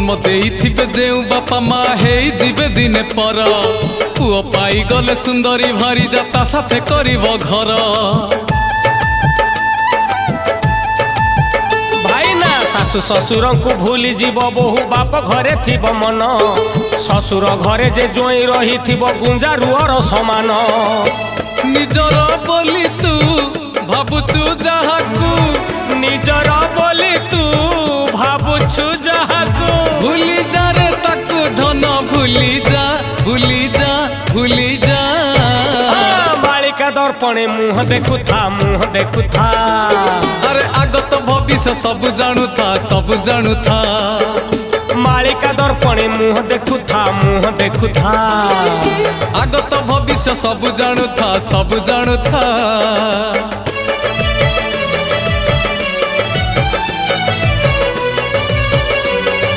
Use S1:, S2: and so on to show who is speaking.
S1: जन्म देइथिबे जेउ बापा माँ हे जीवे दिने पर पुओ पाई गले सुंदरी भारी जाता साथे करिब घर
S2: शाशु शशुर को भूली जीव बहु बाप घरे थिब मन शशुर घरे जे जोई रही थिब गुंजा रुअर समान
S1: निजर बोली तू भाबुचु जहाकू
S2: निजर बोली तू भाबुचु जहाकू
S1: भूली जा रे ताकू धन भूली जा भूली जा भूली जा
S2: बालिका दर्पणे मुह देखु था
S1: अरे आगत भविष्य सब जानू था
S2: मालिका दर्पणे मुह देखु था
S1: आगत भविष्य सब जानू था